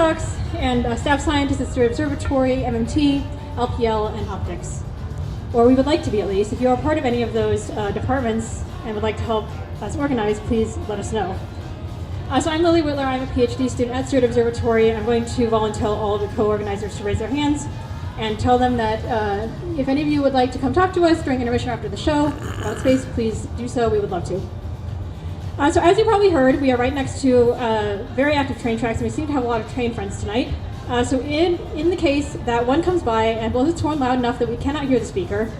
and staff scientists at Steward Observatory, MMT, LPL, and optics. Or we would like to be, at least. If you are part of any of those departments and would like to help us organize, please let us know. So I'm Lily Whitler. I'm a PhD student at Steward Observatory. I'm going to volunteer all of the co-organizers to raise their hands and tell them that if any of you would like to come talk to us during intermission after the show about space, please do so. We would love to. So as you probably heard, we are right next to very active train tracks, and we seem to have a lot of train friends tonight. So in the case that one comes by and blows its horn loud enough that we cannot hear the speaker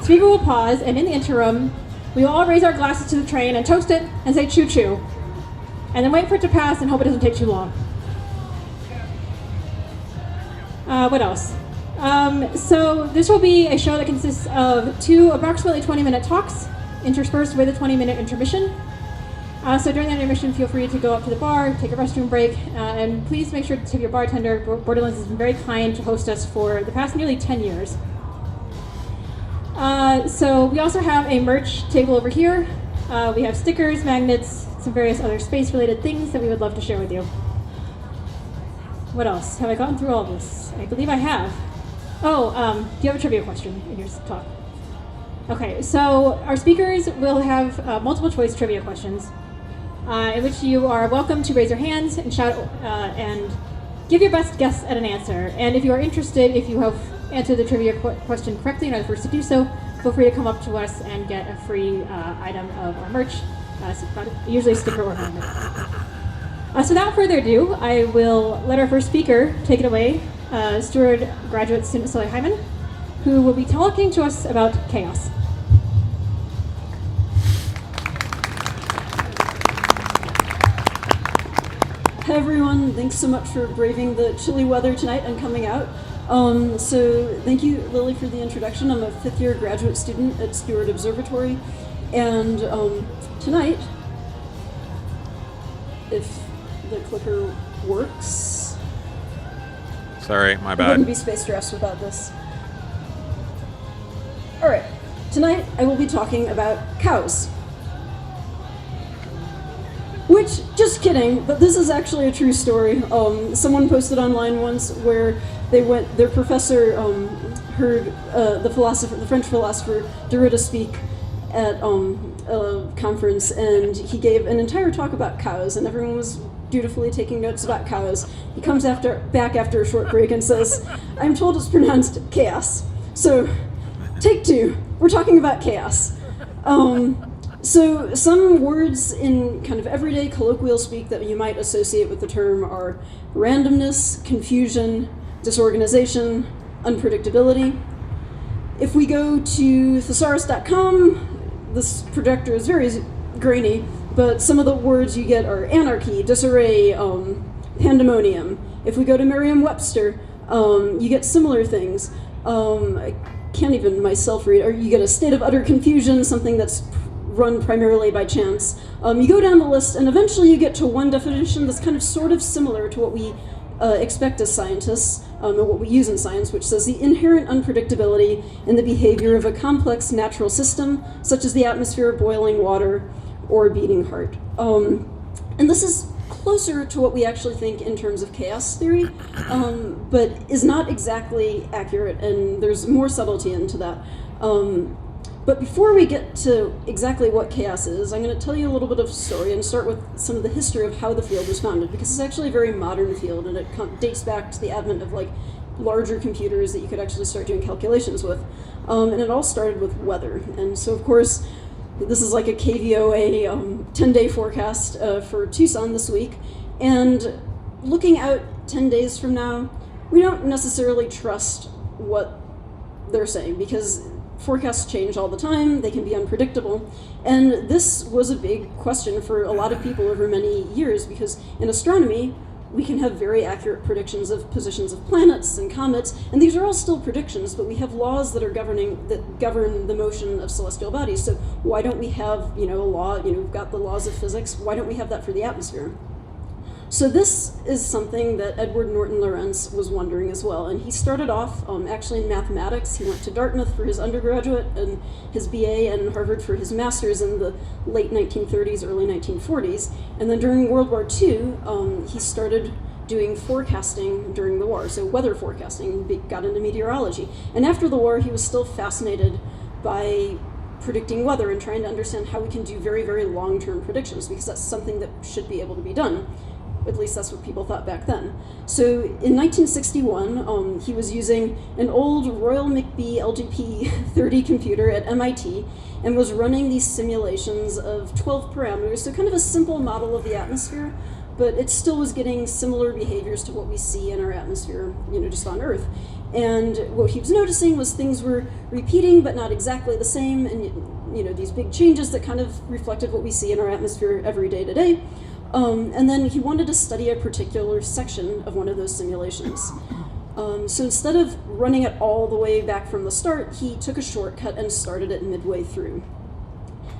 will pause, and in the interim, we will all raise our glasses to the train and toast it and say choo-choo. And then wait for it to pass and hope it doesn't take too long. What else? So this will be a show that consists of two approximately 20-minute talks interspersed with a 20-minute intermission. So during that intermission, feel free to go up to the bar, take a restroom break, and please make sure to tip your bartender. Borderlands has been very kind to host us for the past nearly 10 years. So we also have a merch table over here. We have stickers, magnets, some various other space-related things that we would love to share with you. What else? Have I gotten through all of this? I believe I have. Oh, do you have a trivia question in your talk? Okay, so our speakers will have multiple choice trivia questions in which you are welcome to raise your hands and shout and give your best guess at an answer. And if you are interested, if you have answered the trivia question correctly and are the first to do so, feel free to come up to us and get a free item of our merch. Usually a sticker or magnet. So without further ado, I will let our first speaker take it away, Steward graduate student Sóley Hyman, who will be talking to us about chaos. Hi everyone, thanks so much for braving the chilly weather tonight and coming out. So thank you, Lily, for the introduction. I'm a fifth-year graduate student at Steward Observatory, and tonight, if the clicker works. Sorry, my bad. I wouldn't be space dressed without this. All right, tonight I will be talking about cows. Which, just kidding, but this is actually a true story. Someone posted online once where their professor heard the French philosopher Derrida speak at a conference, and he gave an entire talk about cows, and everyone was dutifully taking notes about cows. He comes back after a short break and says, "I'm told it's pronounced chaos." So, take two. We're talking about chaos. So some words in kind of everyday colloquial speak that you might associate with the term are randomness, confusion, disorganization, unpredictability. If we go to thesaurus.com, this projector is very grainy, but some of the words you get are anarchy, disarray, pandemonium. If we go to Merriam-Webster, you get similar things. I can't even myself read, or you get a state of utter confusion, something that's run primarily by chance. You go down the list, and eventually you get to one definition that's kind of sort of similar to what we expect as scientists, or what we use in science, which says the inherent unpredictability in the behavior of a complex natural system, such as the atmosphere, boiling water, or a beating heart. And this is closer to what we actually think in terms of chaos theory, but is not exactly accurate, and there's more subtlety into that. But before we get to exactly what chaos is, I'm going to tell you a little bit of story and start with some of the history of how the field was founded, because it's actually a very modern field, and it dates back to the advent of larger computers that you could actually start doing calculations with. And it all started with weather. And so, of course, this is like a KVOA 10-day forecast for Tucson this week. And looking out 10 days from now, we don't necessarily trust what they're saying, because forecasts change all the time, they can be unpredictable, and this was a big question for a lot of people over many years, because in astronomy, we can have very accurate predictions of positions of planets and comets, and these are all still predictions, but we have laws that govern the motion of celestial bodies. So why don't we have, a law, we've got the laws of physics, why don't we have that for the atmosphere? So this is something that Edward Norton Lorentz was wondering as well, and he started off actually in mathematics. He went to Dartmouth for his undergraduate and his BA, and Harvard for his master's in the late 1930s, early 1940s. And then during World War II, he started doing forecasting during the war, so weather forecasting, got into meteorology. And after the war, he was still fascinated by predicting weather and trying to understand how we can do very, very long-term predictions, because that's something that should be able to be done. At least that's what people thought back then. So in 1961, he was using an old Royal McBee LGP-30 computer at MIT and was running these simulations of 12 parameters, so kind of a simple model of the atmosphere, but it still was getting similar behaviors to what we see in our atmosphere, just on Earth. And what he was noticing was things were repeating, but not exactly the same, and these big changes that kind of reflected what we see in our atmosphere every day today. And then he wanted to study a particular section of one of those simulations. So instead of running it all the way back from the start, he took a shortcut and started it midway through.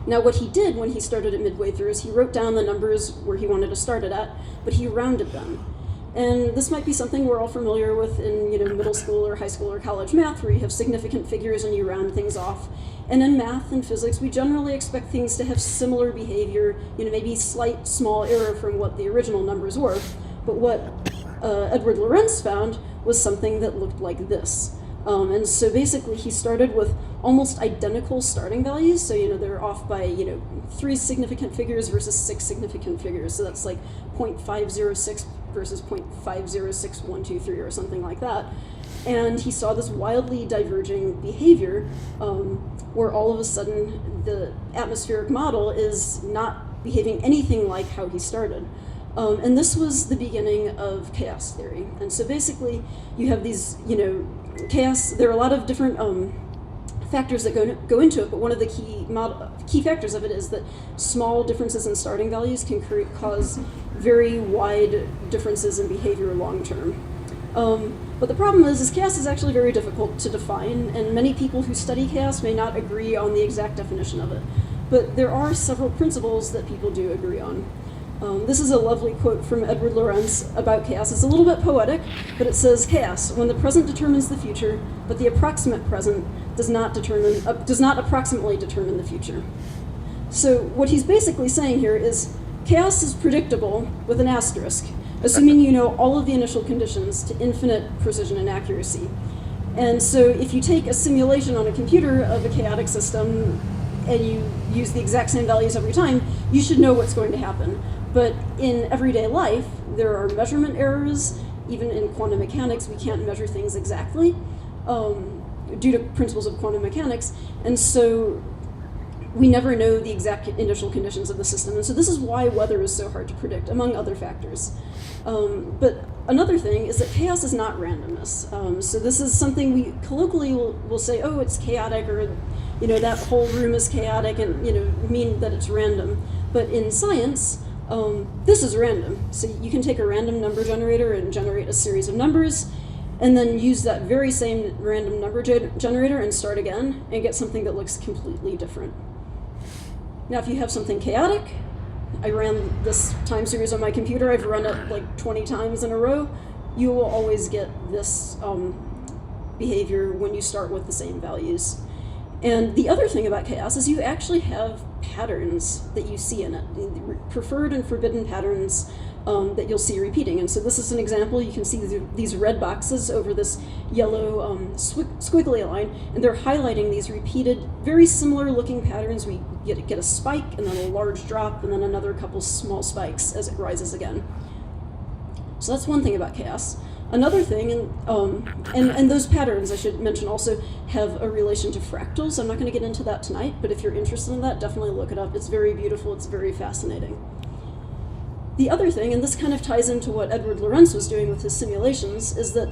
Now what he did when he started it midway through is he wrote down the numbers where he wanted to start it at, but he rounded them. And this might be something we're all familiar with in middle school or high school or college math, where you have significant figures and you round things off. And in math and physics, we generally expect things to have similar behavior, maybe slight small error from what the original numbers were. But what Edward Lorenz found was something that looked like this. And so basically he started with almost identical starting values. So, they're off by, 3 significant figures versus 6 significant figures. So that's like 0.506 versus 0.506123 or something like that. And he saw this wildly diverging behavior where all of a sudden the atmospheric model is not behaving anything like how he started. And this was the beginning of chaos theory. And so basically you have these, chaos, there are a lot of different factors that go into it, but one of the key factors of it is that small differences in starting values can cause very wide differences in behavior long term. But the problem is chaos is actually very difficult to define, and many people who study chaos may not agree on the exact definition of it. But there are several principles that people do agree on. This is a lovely quote from Edward Lorenz about chaos. It's a little bit poetic, but it says, "Chaos, when the present determines the future, but the approximate present does not approximately determine the future." So what he's basically saying here is chaos is predictable with an asterisk, assuming you know all of the initial conditions to infinite precision and accuracy. And so if you take a simulation on a computer of a chaotic system and you use the exact same values every time, you should know what's going to happen. But in everyday life, there are measurement errors. Even in quantum mechanics, we can't measure things exactly due to principles of quantum mechanics. And so we never know the exact initial conditions of the system. And so this is why weather is so hard to predict, among other factors. But another thing is that chaos is not randomness. So this is something we colloquially will say, oh, it's chaotic, or that whole room is chaotic, and mean that it's random. But in science, this is random. So you can take a random number generator and generate a series of numbers, and then use that very same random number generator and start again, and get something that looks completely different. Now, if you have something chaotic, I ran this time series on my computer, I've run it like 20 times in a row, you will always get this behavior when you start with the same values. And the other thing about chaos is you actually have patterns that you see in it, preferred and forbidden patterns that you'll see repeating. And so this is an example. You can see these red boxes over this yellow squiggly line, and they're highlighting these repeated, very similar looking patterns. We get a spike, and then a large drop, and then another couple small spikes as it rises again. So that's one thing about chaos. Another thing, and those patterns, I should mention, also have a relation to fractals. I'm not going to get into that tonight, but if you're interested in that, definitely look it up. It's very beautiful. It's very fascinating. The other thing, and this kind of ties into what Edward Lorenz was doing with his simulations, is that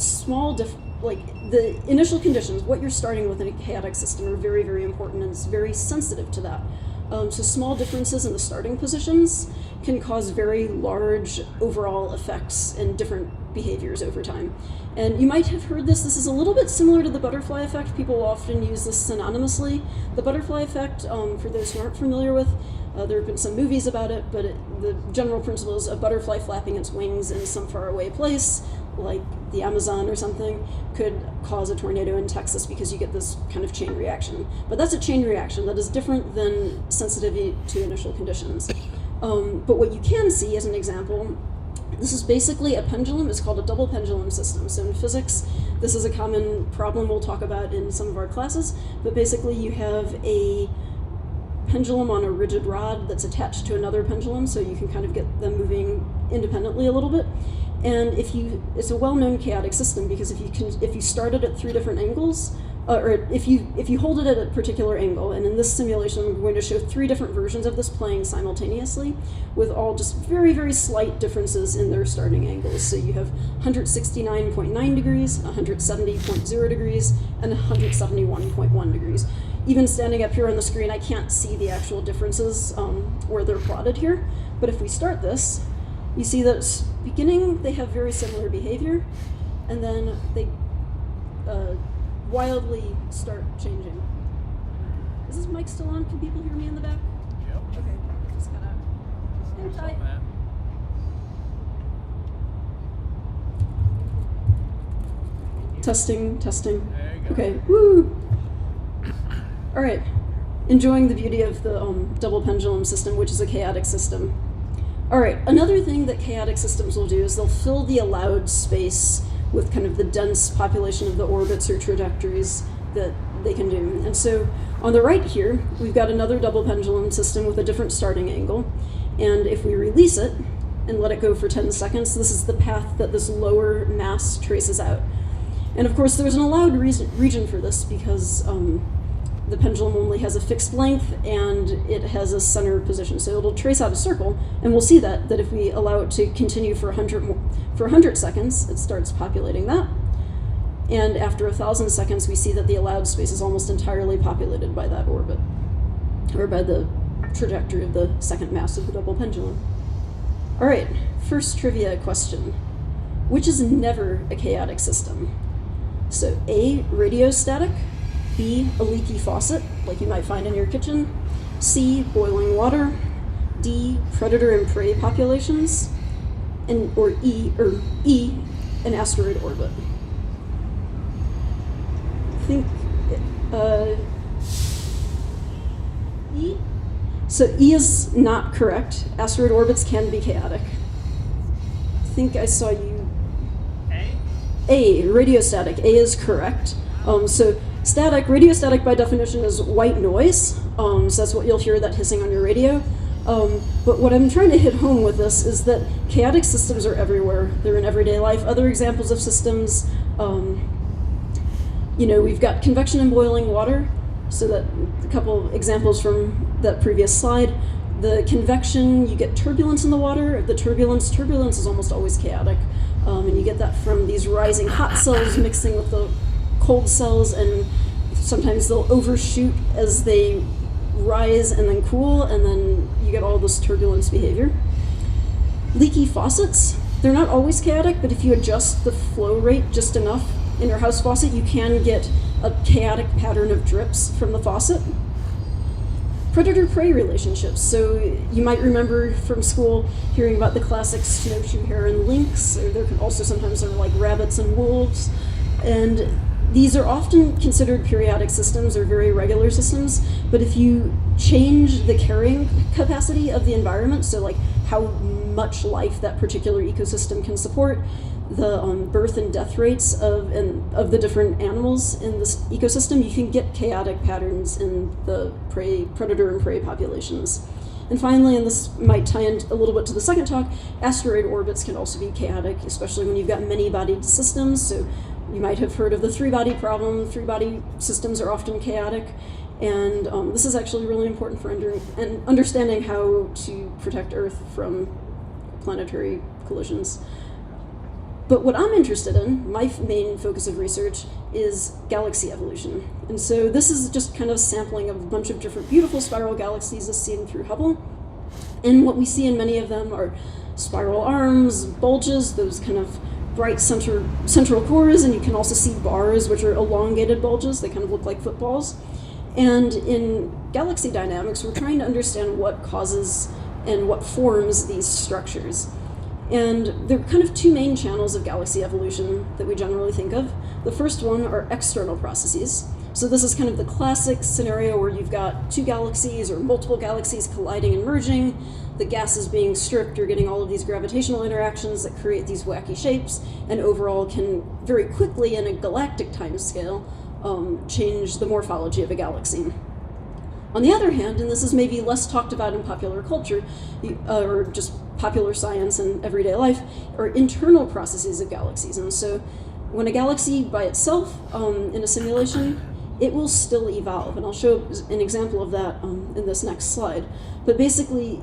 the initial conditions, what you're starting with in a chaotic system, are very, very important, and it's very sensitive to that. So small differences in the starting positions can cause very large overall effects and different behaviors over time. And you might have heard this. This is a little bit similar to the butterfly effect. People often use this synonymously. The butterfly effect, for those who aren't familiar with, there have been some movies about it, but the general principle is a butterfly flapping its wings in some faraway place, like the Amazon or something, could cause a tornado in Texas because you get this kind of chain reaction. But that's a chain reaction that is different than sensitivity to initial conditions. But what you can see, as an example, This is basically a pendulum. It's called a double pendulum system. So in physics, this is a common problem we'll talk about in some of our classes, but basically you have a pendulum on a rigid rod that's attached to another pendulum, so you can kind of get them moving independently a little bit. And it's a well-known chaotic system because if you start it at 3 different angles, or if you hold it at a particular angle, and in this simulation I'm going to show 3 different versions of this playing simultaneously with all just very, very slight differences in their starting angles. So you have 169.9 degrees, 170.0 degrees, and 171.1 degrees. Even standing up here on the screen, I can't see the actual differences where they're plotted here. But if we start this, you see that at the beginning they have very similar behavior, and then they wildly start changing. Is this mic still on? Can people hear me in the back? Yep. Okay, just kind of hang tight. Testing. There you go. Okay, woo! All right, enjoying the beauty of the double pendulum system, which is a chaotic system. All right, another thing that chaotic systems will do is they'll fill the allowed space with kind of the dense population of the orbits or trajectories that they can do. And so on the right here, we've got another double pendulum system with a different starting angle. And if we release it and let it go for 10 seconds, this is the path that this lower mass traces out. And of course, there's an allowed region for this because the pendulum only has a fixed length and it has a center position. So it'll trace out a circle, and we'll see that if we allow it to continue for 100 seconds, it starts populating that. And after 1,000 seconds, we see that the allowed space is almost entirely populated by that orbit, or by the trajectory of the second mass of the double pendulum. All right, first trivia question. Which is never a chaotic system? So A, radiostatic, B, a leaky faucet, like you might find in your kitchen, C, boiling water, D, predator and prey populations, or E, an asteroid orbit. I think E? So E is not correct. Asteroid orbits can be chaotic. I think I saw you. A, radiostatic. A is correct. So radiostatic by definition is white noise. So that's what you'll hear, that hissing on your radio. But what I'm trying to hit home with this is that chaotic systems are everywhere. They're in everyday life. Other examples of systems, we've got convection and boiling water. So that a couple examples from that previous slide. The convection, you get turbulence in the water. The turbulence is almost always chaotic. And you get that from these rising hot cells mixing with the cold cells, and sometimes they'll overshoot as they rise and then cool, and then you get all this turbulence behavior. Leaky faucets, they're not always chaotic, but if you adjust the flow rate just enough in your house faucet, you can get a chaotic pattern of drips from the faucet. Predator-prey relationships. So you might remember from school hearing about the classic snowshoe hare and lynx, or there can also sometimes are like rabbits and wolves. And these are often considered periodic systems or very regular systems, but if you change the carrying capacity of the environment, so like how much life that particular ecosystem can support, the birth and death rates of the different animals in this ecosystem, you can get chaotic patterns in the predator and prey populations. And finally, and this might tie in a little bit to the second talk, asteroid orbits can also be chaotic, especially when you've got many-bodied systems. So you might have heard of the three-body problem. Three-body systems are often chaotic, and this is actually really important for understanding how to protect Earth from planetary collisions. But what I'm interested in, my main focus of research, is galaxy evolution. And so this is just kind of sampling of a bunch of different beautiful spiral galaxies as seen through Hubble. And what we see in many of them are spiral arms, bulges, those kind of bright central cores, and you can also see bars, which are elongated bulges. They kind of look like footballs. And in galaxy dynamics, we're trying to understand what causes and what forms these structures. And there are kind of two main channels of galaxy evolution that we generally think of. The first one are external processes. So this is kind of the classic scenario where you've got two galaxies or multiple galaxies colliding and merging. The gas is being stripped, you're getting all of these gravitational interactions that create these wacky shapes, and overall can very quickly, in a galactic timescale, change the morphology of a galaxy. On the other hand, and this is maybe less talked about in popular culture, or just popular science and everyday life, are internal processes of galaxies. And so when a galaxy by itself, in a simulation, it will still evolve. And I'll show an example of that in this next slide. But basically,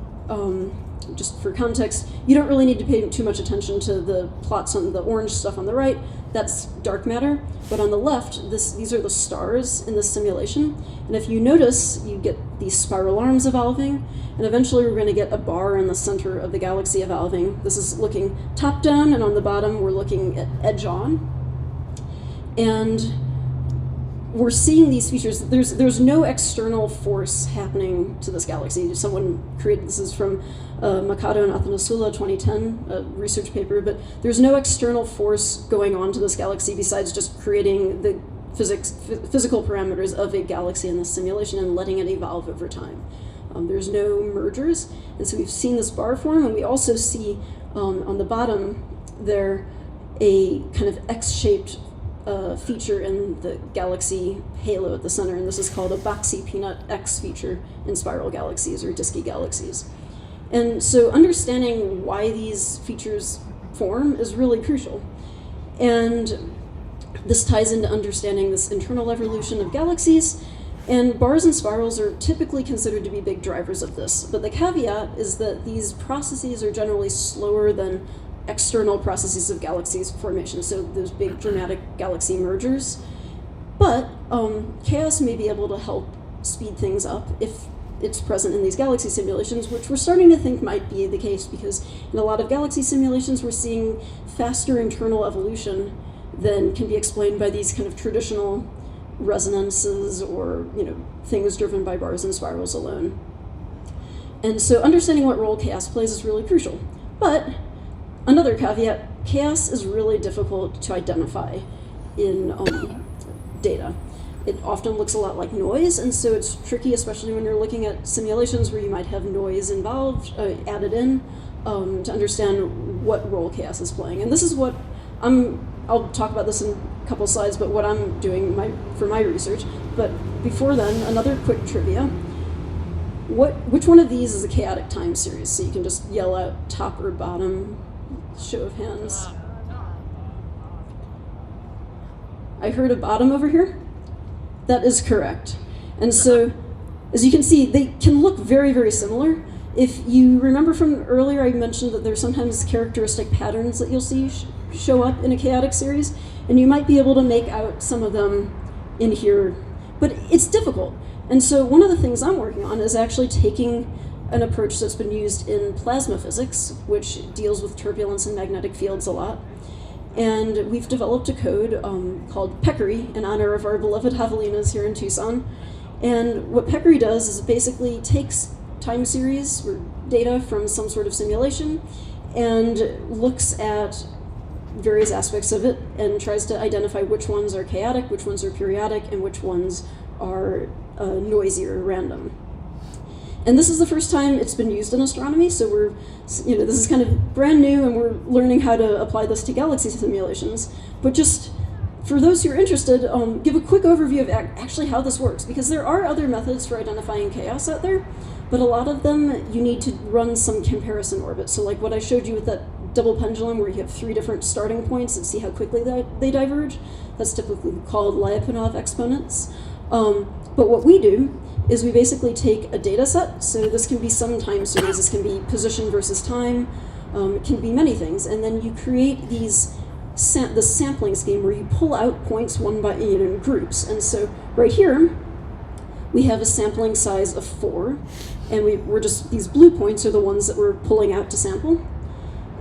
just for context, you don't really need to pay too much attention to the plots on the orange stuff on the right. That's dark matter. But on the left, these are the stars in this simulation. And if you notice, you get these spiral arms evolving, and eventually we're going to get a bar in the center of the galaxy evolving. This is looking top down, and on the bottom we're looking at edge on. And we're seeing these features. There's no external force happening to this galaxy. Someone created, this is from Mikado and Athanasula 2010, a research paper, but there's no external force going on to this galaxy besides just creating the physical parameters of a galaxy in this simulation and letting it evolve over time. There's no mergers, and so we've seen this bar form, and we also see on the bottom there a kind of X-shaped feature in the galaxy halo at the center, and this is called a boxy peanut X feature in spiral galaxies or disky galaxies. And so understanding why these features form is really crucial. And this ties into understanding this internal evolution of galaxies, and bars and spirals are typically considered to be big drivers of this. But the caveat is that these processes are generally slower than external processes of galaxies formation, so those big dramatic galaxy mergers. But chaos may be able to help speed things up if it's present in these galaxy simulations, which we're starting to think might be the case, because in a lot of galaxy simulations we're seeing faster internal evolution than can be explained by these kind of traditional resonances or things driven by bars and spirals alone. And so understanding what role chaos plays is really crucial. But another caveat, chaos is really difficult to identify in data. It often looks a lot like noise, and so it's tricky, especially when you're looking at simulations where you might have noise involved, added in, to understand what role chaos is playing. And this is what I'll talk about this in a couple slides, but what I'm doing for my research. But before then, another quick trivia. Which one of these is a chaotic time series? So you can just yell out top or bottom, show of hands. I heard a bottom over here. That is correct. And so, as you can see, they can look very, very similar. If you remember from earlier, I mentioned that there's sometimes characteristic patterns that you'll see show up in a chaotic series, and you might be able to make out some of them in here, but it's difficult. And so one of the things I'm working on is actually taking an approach that's been used in plasma physics, which deals with turbulence and magnetic fields a lot. And we've developed a code called Peccary in honor of our beloved javelinas here in Tucson. And what Peccary does is it basically takes time series or data from some sort of simulation and looks at various aspects of it and tries to identify which ones are chaotic, which ones are periodic, and which ones are noisy or random. And this is the first time it's been used in astronomy, so we're, this is kind of brand new, and we're learning how to apply this to galaxy simulations. But just for those who are interested, give a quick overview of actually how this works, because there are other methods for identifying chaos out there, but a lot of them you need to run some comparison orbit. So like what I showed you with that double pendulum where you have 3 different starting points and see how quickly they diverge, that's typically called Lyapunov exponents. But what we do is we basically take a data set, so this can be some time series, this can be position versus time, it can be many things, and then you create this sampling scheme where you pull out points one by in groups. And so right here, we have a sampling size of 4, and we're just, these blue points are the ones that we're pulling out to sample.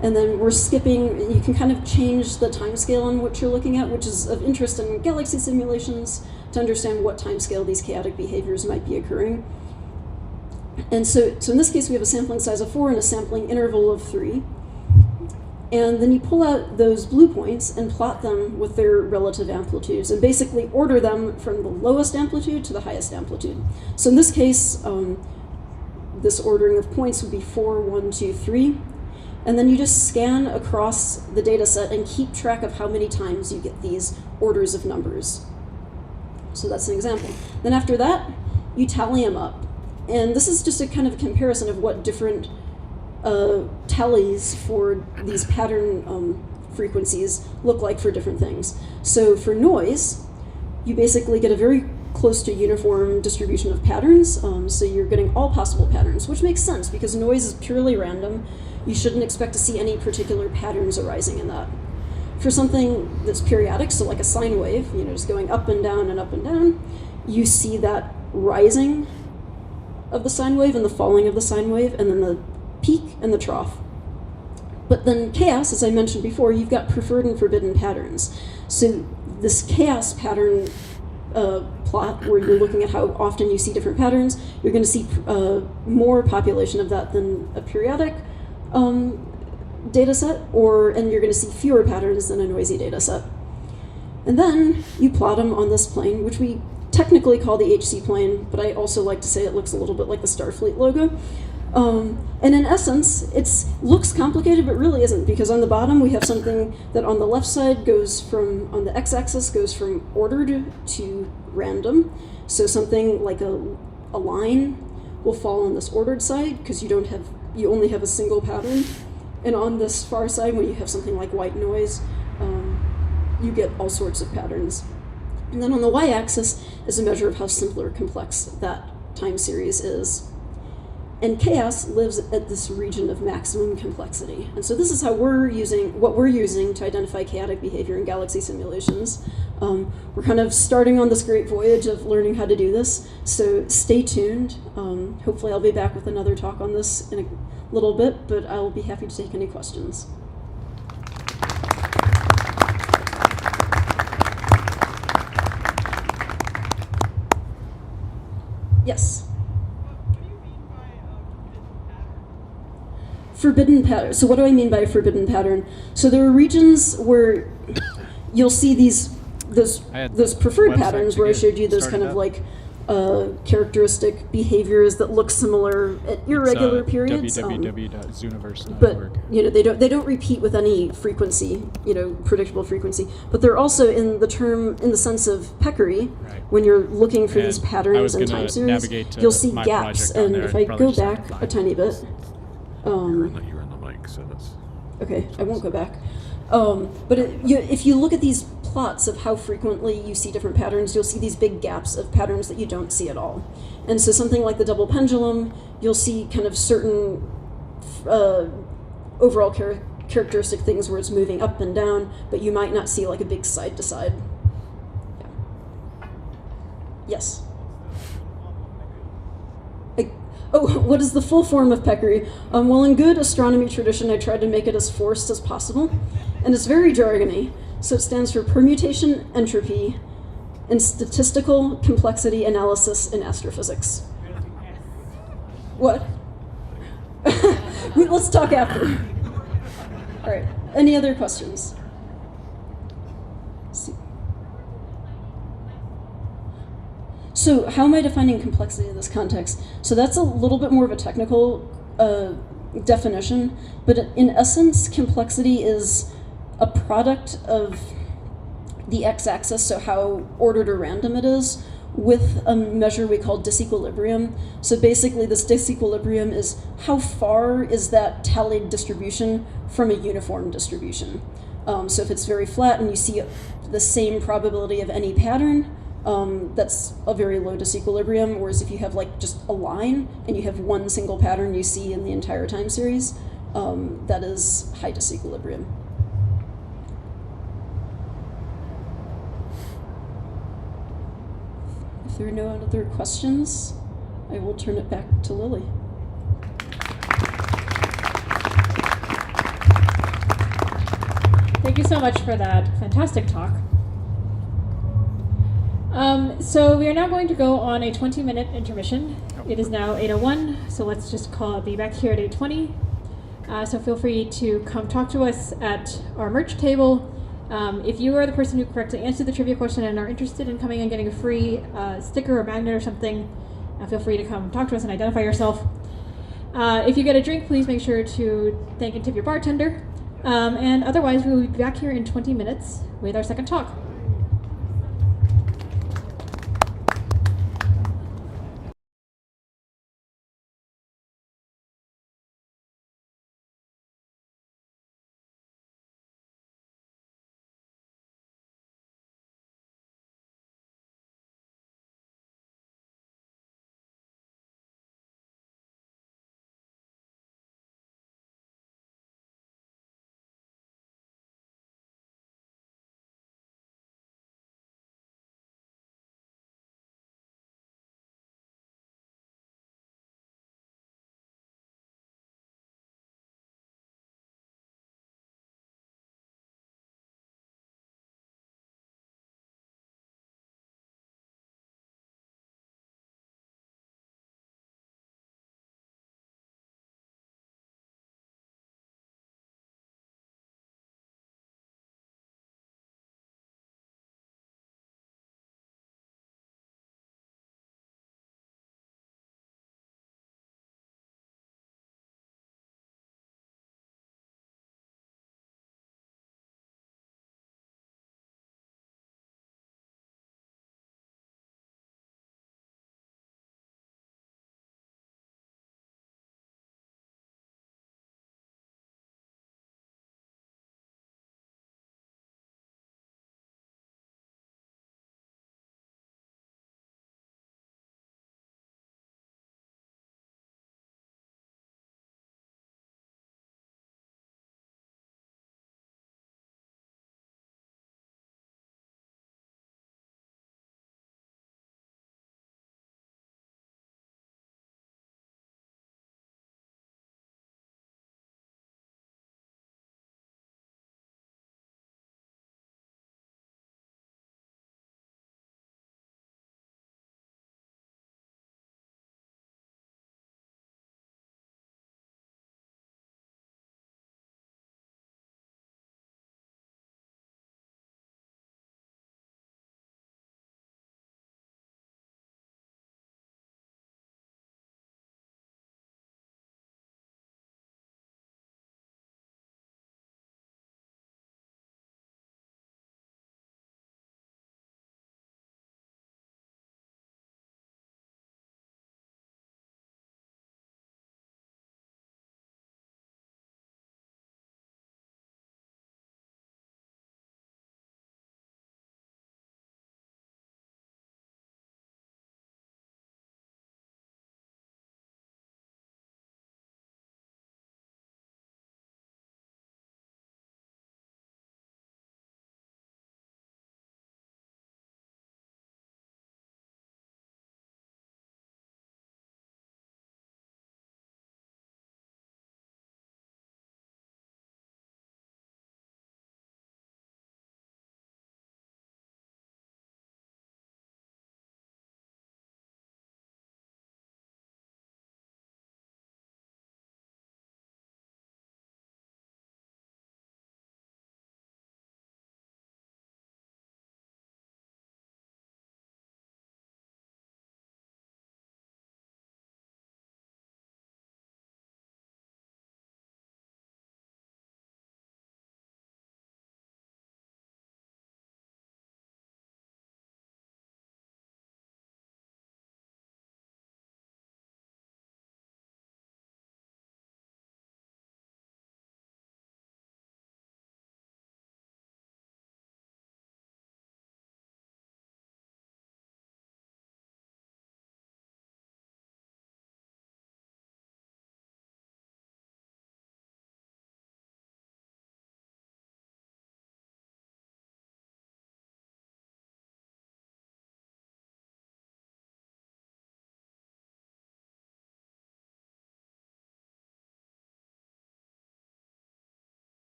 And then we're skipping, you can kind of change the time scale on what you're looking at, which is of interest in galaxy simulations, to understand what time scale these chaotic behaviors might be occurring. And so in this case, we have a sampling size of 4 and a sampling interval of 3. And then you pull out those blue points and plot them with their relative amplitudes and basically order them from the lowest amplitude to the highest amplitude. So in this case, this ordering of points would be 4, 1, 2, 3. And then you just scan across the data set and keep track of how many times you get these orders of numbers. So that's an example. Then after that, you tally them up. And this is just a kind of comparison of what different tallies for these pattern frequencies look like for different things. So for noise, you basically get a very close to uniform distribution of patterns. So you're getting all possible patterns, which makes sense because noise is purely random. You shouldn't expect to see any particular patterns arising in that. For something that's periodic, so like a sine wave, just going up and down and up and down, you see that rising of the sine wave and the falling of the sine wave, and then the peak and the trough. But then chaos, as I mentioned before, you've got preferred and forbidden patterns. So this chaos pattern plot, where you're looking at how often you see different patterns, you're going to see more population of that than a periodic data set, and you're going to see fewer patterns than a noisy data set. And then you plot them on this plane, which we technically call the HC plane, but I also like to say it looks a little bit like the Starfleet logo. And in essence, it looks complicated, but really isn't, because on the bottom we have something that on the left side on the x-axis goes from ordered to random. So something like a line will fall on this ordered side because you only have a single pattern. And on this far side, when you have something like white noise, you get all sorts of patterns. And then on the y-axis is a measure of how simple or complex that time series is. And chaos lives at this region of maximum complexity. And so this is how what we're using to identify chaotic behavior in galaxy simulations. We're kind of starting on this great voyage of learning how to do this, so stay tuned. Hopefully I'll be back with another talk on this in a little bit, but I'll be happy to take any questions. Yes? Forbidden pattern. So what do I mean by a forbidden pattern? So there are regions where you'll see those preferred patterns where I showed you those kind of like characteristic behaviors that look similar at irregular periods. www.zooniverse.org. But they don't repeat with any frequency, predictable frequency. But they're also in the sense of peccary. Right. When you're looking for And these patterns and time series, you'll see gaps. And if I go back a tiny bit. You're in the mic, so that's... Okay, I won't go back. But if you look at these plots of how frequently you see different patterns, you'll see these big gaps of patterns that you don't see at all. And so something like the double pendulum, you'll see kind of certain overall characteristic things where it's moving up and down, but you might not see like a big side to side. Yeah. Yes? What is the full form of peccary? Well, in good astronomy tradition, I tried to make it as forced as possible, and it's very jargony. So it stands for permutation entropy and statistical complexity analysis in astrophysics. What? Let's talk after. All right. Any other questions? So how am I defining complexity in this context? So that's a little bit more of a technical definition, but in essence, complexity is a product of the x-axis, so how ordered or random it is, with a measure we call disequilibrium. So basically this disequilibrium is how far is that tallied distribution from a uniform distribution. So if it's very flat and you see the same probability of any pattern, that's a very low disequilibrium, whereas if you have like just a line and you have one single pattern you see in the entire time series, that is high disequilibrium. If there are no other questions, I will turn it back to Lily. Thank you so much for that fantastic talk. So we are now going to go on a 20-minute intermission. It is now 8:01, so let's just be back here at 8:20. So feel free to come talk to us at our merch table. If you are the person who correctly answered the trivia question and are interested in coming and getting a free sticker or magnet or something, feel free to come talk to us and identify yourself. If you get a drink, please make sure to thank and tip your bartender. And otherwise, we will be back here in 20 minutes with our second talk.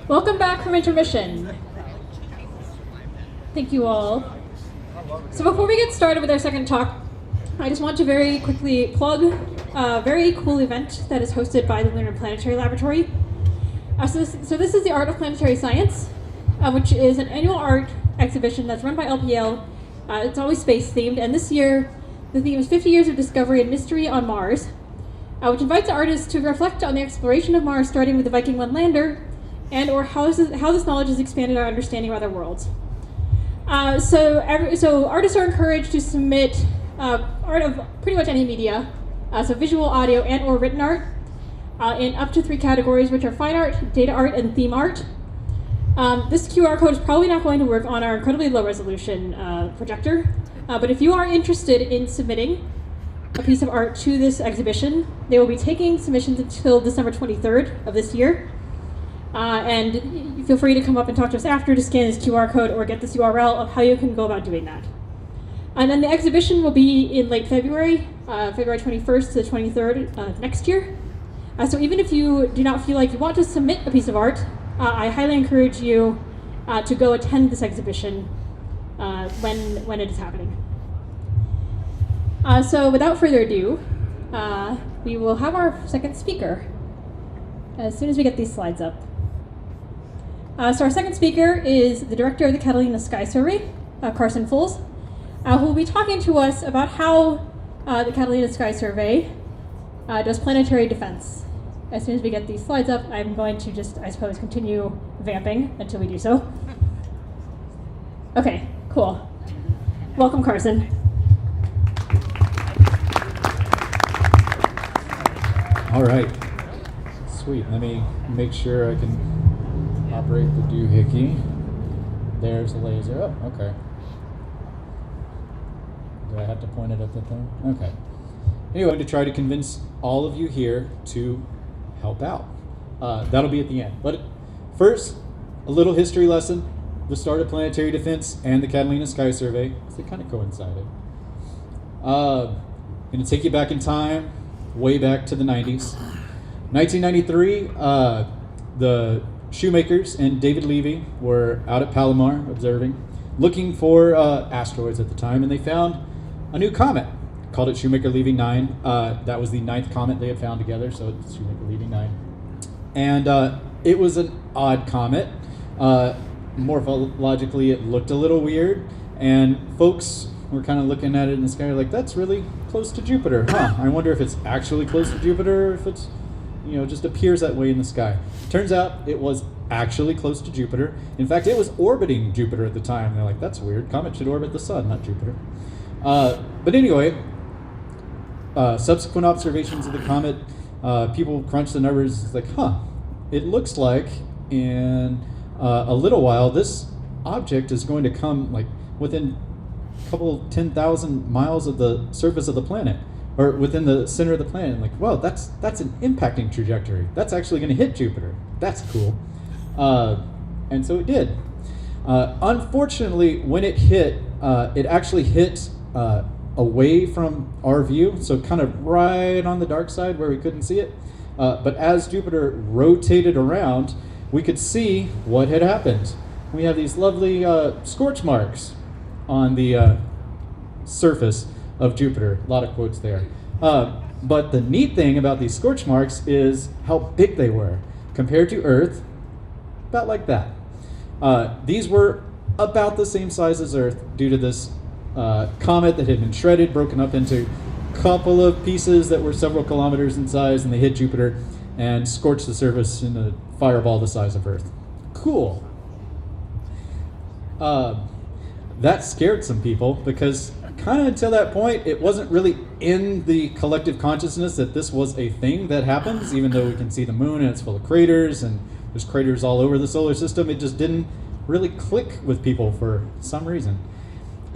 Welcome back from intermission. Thank you all. So before we get started with our second talk, I just want to very quickly plug a very cool event that is hosted by the Lunar Planetary Laboratory. So this is the Art of Planetary Science, which is an annual art exhibition that's run by LPL. It's always space themed, and this year the theme is 50 Years of Discovery and Mystery on Mars, which invites artists to reflect on the exploration of Mars, starting with the Viking 1 lander, and or how this knowledge has expanded our understanding of other worlds. So artists are encouraged to submit art of pretty much any media, so visual, audio, and or written art, in up to 3 categories, which are fine art, data art, and theme art. This QR code is probably not going to work on our incredibly low resolution projector, but if you are interested in submitting a piece of art to this exhibition, they will be taking submissions until December 23rd of this year. And feel free to come up and talk to us after to scan this QR code or get this URL of how you can go about doing that. And then the exhibition will be in late February, February 21st to the 23rd next year. So even if you do not feel like you want to submit a piece of art, I highly encourage you to go attend this exhibition when it is happening. So without further ado, we will have our second speaker as soon as we get these slides up. So our second speaker is the director of the Catalina Sky Survey, Carson Fuls, who will be talking to us about how the Catalina Sky Survey does planetary defense. As soon as we get these slides up, I'm going to just, I suppose, continue vamping until we do so. Okay, cool. Welcome, Carson. All right. Sweet. Let me make sure I can operate the doohickey. There's the laser. Oh, okay. Do I have to point it at the thing? Okay. Anyway, I'm going to try to convince all of you here to help out. That'll be at the end. But first, a little history lesson. The start of planetary defense and the Catalina Sky Survey. They kind of coincided. I'm going to take you back in time, way back to the 90s. 1993, the Shoemakers and David Levy were out at Palomar observing, looking for asteroids at the time, and they found a new comet. Called it Shoemaker-Levy 9. That was the 9th comet they had found together, so it's Shoemaker-Levy 9. And it was an odd comet. Morphologically, it looked a little weird, and folks were kind of looking at it in the sky like, that's really close to Jupiter. I wonder if it's actually close to Jupiter, or if it's, just appears that way in the sky. Turns out it was actually close to Jupiter. In fact, it was orbiting Jupiter at the time. They're like, that's weird. Comet should orbit the sun, not Jupiter. But anyway, subsequent observations of the comet, people crunched the numbers. It's like, it looks like in a little while, this object is going to come like within a couple 10,000 miles of the surface of the planet, or within the center of the planet. I'm like, wow, that's an impacting trajectory. That's actually going to hit Jupiter. That's cool. And so it did. Unfortunately, when it hit, it actually hit away from our view, so kind of right on the dark side where we couldn't see it. But as Jupiter rotated around, we could see what had happened. We have these lovely scorch marks on the surface of Jupiter. A lot of quotes there. But the neat thing about these scorch marks is how big they were. Compared to Earth, about like that. These were about the same size as Earth due to this comet that had been shredded, broken up into a couple of pieces that were several kilometers in size, and they hit Jupiter and scorched the surface in a fireball the size of Earth. Cool. That scared some people because kind of until that point, it wasn't really in the collective consciousness that this was a thing that happens, even though we can see the moon and it's full of craters and there's craters all over the solar system. It just didn't really click with people for some reason.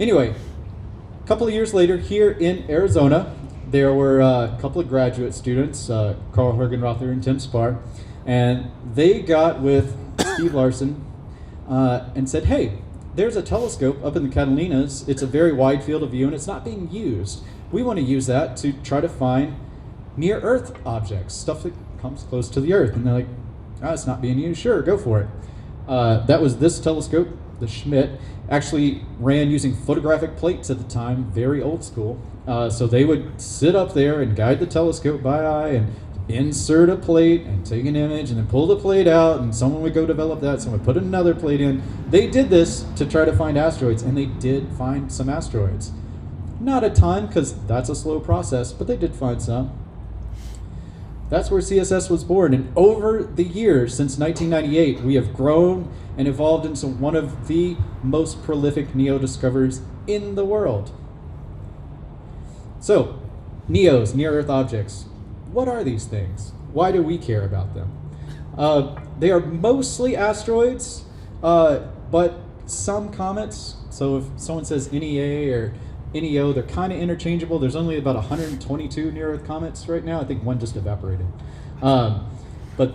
Anyway, a couple of years later, here in Arizona, there were a couple of graduate students, Carl Hergenrother and Tim Spar, and they got with Steve Larson and said, hey, there's a telescope up in the Catalinas. It's a very wide field of view, and it's not being used. We want to use that to try to find near-Earth objects, stuff that comes close to the Earth. And they're like, oh, it's not being used. Sure, go for it. That was this telescope, the Schmidt, actually ran using photographic plates at the time, very old school. So they would sit up there and guide the telescope by eye and insert a plate and take an image and then pull the plate out, and someone would go develop that, someone would put another plate in. They did this to try to find asteroids, and they did find some asteroids. Not a ton, because that's a slow process, but they did find some. That's where CSS was born, and over the years, since 1998, we have grown and evolved into one of the most prolific NEO discoverers in the world. So, NEOs, near-Earth objects. What are these things? Why do we care about them? They are mostly asteroids, but some comets. So if someone says NEA or NEO, they're kind of interchangeable. There's only about 122 near-Earth comets right now. I think one just evaporated. But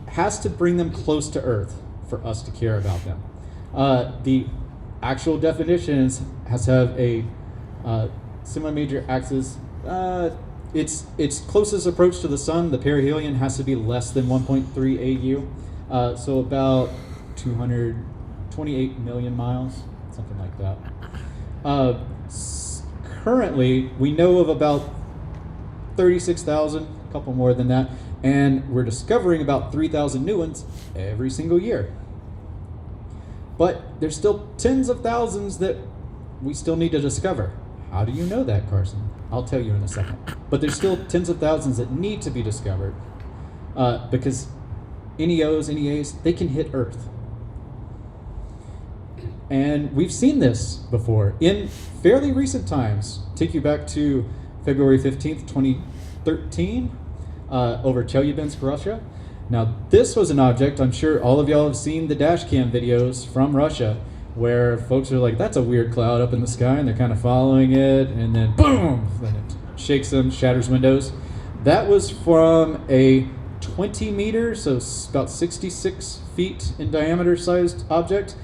has to bring them close to Earth for us to care about them. The actual definitions has to have a semi-major axis. Its closest approach to the sun, the perihelion, has to be less than 1.3 AU, so about 228 million miles, something like that. Currently, we know of about 36,000, a couple more than that, and we're discovering about 3,000 new ones every single year. But there's still tens of thousands that we still need to discover. How do you know that, Carson? I'll tell you in a second. But there's still tens of thousands that need to be discovered because NEOs, NEAs, they can hit Earth. And we've seen this before in fairly recent times. Take you back to February 15th, 2013, over Chelyabinsk, Russia. Now, this was an object, I'm sure all of y'all have seen the dash cam videos from Russia, where folks are like, that's a weird cloud up in the sky, and they're kind of following it, and then boom, then it shakes them, shatters windows. That was from a 20 meter, so about 66 feet in diameter sized object.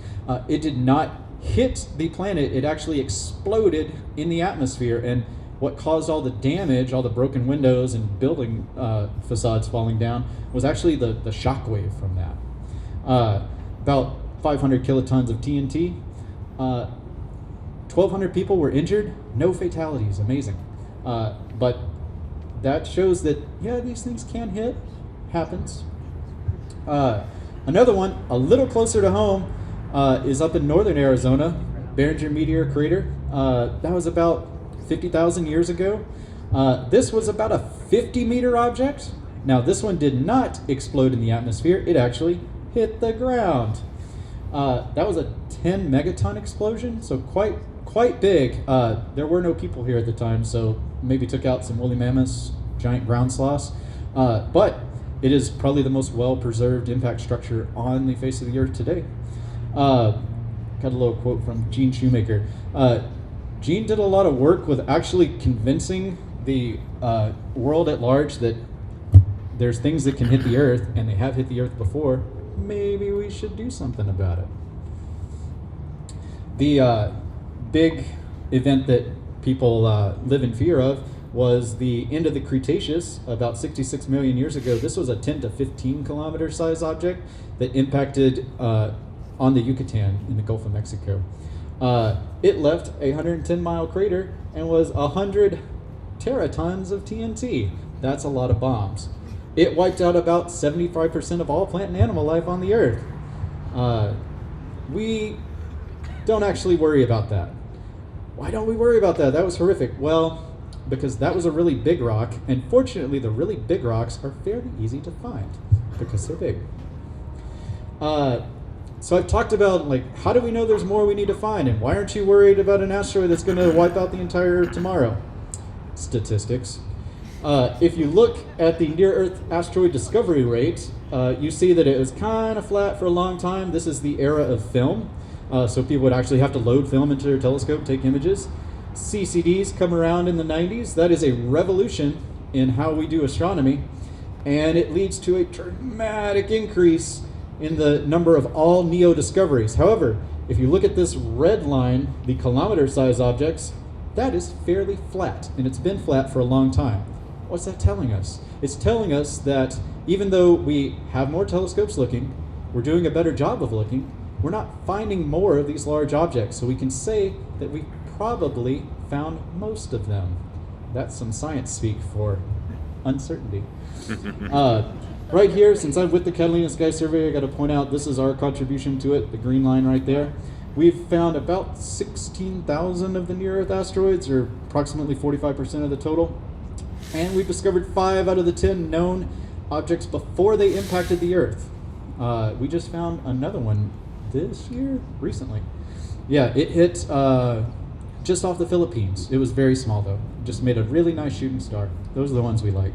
It did not hit the planet, it actually exploded in the atmosphere, and what caused all the damage, all the broken windows and building facades falling down, was actually the shock wave from that. About 500 kilotons of TNT. 1,200 people were injured, no fatalities, amazing. But that shows that, yeah, these things can hit, happens. Another one, a little closer to home, is up in northern Arizona, Barringer Meteor Crater. That was about 50,000 years ago. This was about a 50-meter object. Now, this one did not explode in the atmosphere, it actually hit the ground. That was a 10 megaton explosion, so quite big. There were no people here at the time, so maybe took out some woolly mammoths, giant ground sloths. But it is probably the most well-preserved impact structure on the face of the Earth today. Got a little quote from Gene Shoemaker. Gene did a lot of work with actually convincing the world at large that there's things that can hit the Earth, and they have hit the Earth before. Maybe we should do something about it. The big event that people live in fear of was the end of the Cretaceous about 66 million years ago. This was a 10 to 15 kilometer size object that impacted on the Yucatan in the Gulf of Mexico. It left a 110-mile crater and was 100 teratons of TNT. That's a lot of bombs. It wiped out about 75% of all plant and animal life on the Earth. We don't actually worry about that. Why don't we worry about that? That was horrific. Well, because that was a really big rock, and fortunately the really big rocks are fairly easy to find because they're big. So I've talked about, like, how do we know there's more we need to find, and why aren't you worried about an asteroid that's going to wipe out the entire Earth tomorrow? Statistics. If you look at the near-Earth asteroid discovery rate, you see that it was kind of flat for a long time. This is the era of film, so people would actually have to load film into their telescope, take images. CCDs come around in the 90s. That is a revolution in how we do astronomy, and it leads to a dramatic increase in the number of all NEO discoveries. However, If you look at this red line, the kilometer-sized objects, that is fairly flat, and it's been flat for a long time. What's that telling us? It's telling us that even though we have more telescopes looking, we're doing a better job of looking, we're not finding more of these large objects, so we can say that we probably found most of them. That's some science speak for uncertainty. Right here, since I'm with the Catalina Sky Survey, I got to point out this is our contribution to it, the green line right there. We've found about 16,000 of the near-Earth asteroids, or approximately 45% of the total. And we've discovered 5 out of the 10 known objects before they impacted the Earth. We just found another one this year, recently. Yeah, it hit just off the Philippines. It was very small though. Just made a really nice shooting star. Those are the ones we like.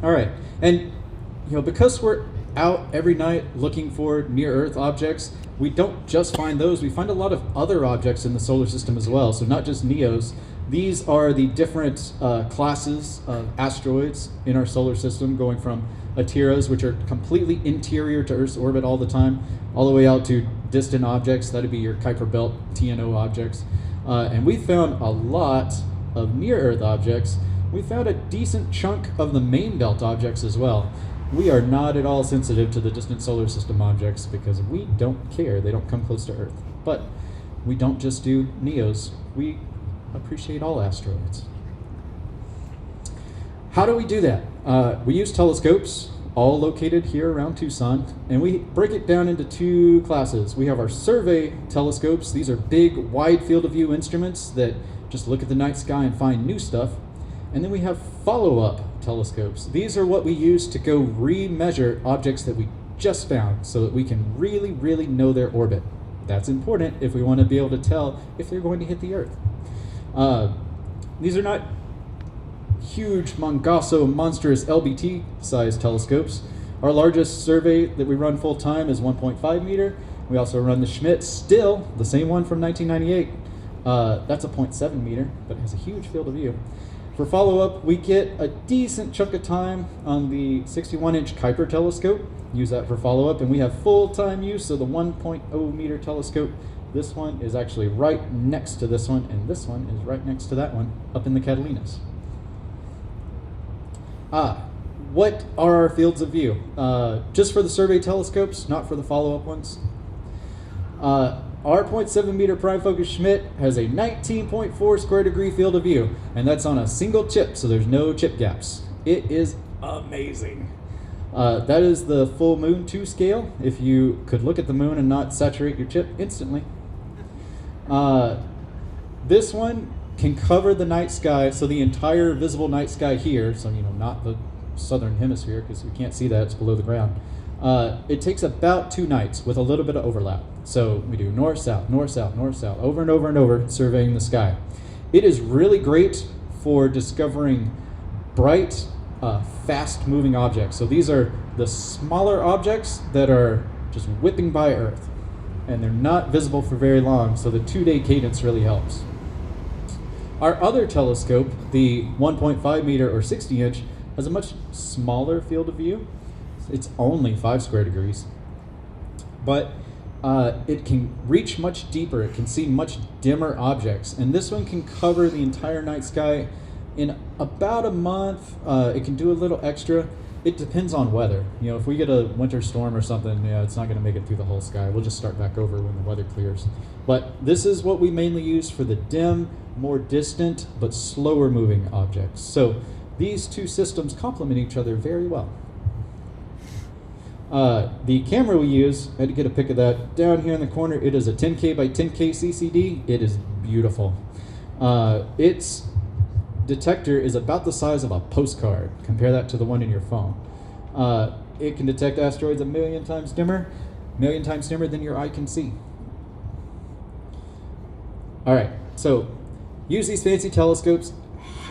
All right, and because we're out every night looking for near-Earth objects, we don't just find those. We find a lot of other objects in the solar system as well. So not just NEOs. These are the different classes of asteroids in our solar system, going from Atiras, which are completely interior to Earth's orbit all the time, all the way out to distant objects. That'd be your Kuiper Belt TNO objects. And we found a lot of near-Earth objects. We found a decent chunk of the main belt objects as well. We are not at all sensitive to the distant solar system objects because we don't care. They don't come close to Earth. But we don't just do NEOs. We appreciate all asteroids. How do we do that? We use telescopes, all located here around Tucson, and we break it down into 2 classes. We have our survey telescopes. These are big, wide field of view instruments that just look at the night sky and find new stuff. And then we have follow-up telescopes. These are what we use to go re-measure objects that we just found so that we can really, really know their orbit. That's important if we want to be able to tell if they're going to hit the Earth. These are not huge, monstrous LBT-sized telescopes. Our largest survey that we run full-time is 1.5 meter. We also run the Schmidt, still the same one from 1998. That's a 0.7 meter, but it has a huge field of view. For follow-up, we get a decent chunk of time on the 61-inch Kuiper telescope. Use that for follow-up, and we have full-time use of the 1.0 meter telescope. This one is actually right next to this one, and this one is right next to that one, up in the Catalinas. What are our fields of view? Just for the survey telescopes, not for the follow-up ones. Our 0.7 meter prime focus Schmidt has a 19.4 square degree field of view, and that's on a single chip, so there's no chip gaps. It is amazing. That is the full moon 2 scale. If you could look at the moon and not saturate your chip instantly. This one can cover the night sky, so the entire visible night sky here, so not the southern hemisphere because we can't see that, it's below the ground. It takes about 2 nights with a little bit of overlap. So we do north, south, north, south, north, south, over and over and over, surveying the sky. It is really great for discovering bright, fast-moving objects. So these are the smaller objects that are just whipping by Earth, and they're not visible for very long, so the 2-day cadence really helps. Our other telescope, the 1.5 meter or 60-inch, has a much smaller field of view. It's only 5 square degrees, but it can reach much deeper. It can see much dimmer objects, and this one can cover the entire night sky in about a month. It can do a little extra. It depends on weather. If we get a winter storm or something, it's not going to make it through the whole sky. We'll just start back over when the weather clears. But this is what we mainly use for the dim, more distant, but slower moving objects. So these 2 systems complement each other very well. The camera we use, I had to get a pic of that down here in the corner. It is a 10K by 10K CCD. It is beautiful. Its detector is about the size of a postcard. Compare that to the one in your phone. It can detect asteroids 1,000,000 times dimmer, 1,000,000 times dimmer than your eye can see. All right, so use these fancy telescopes.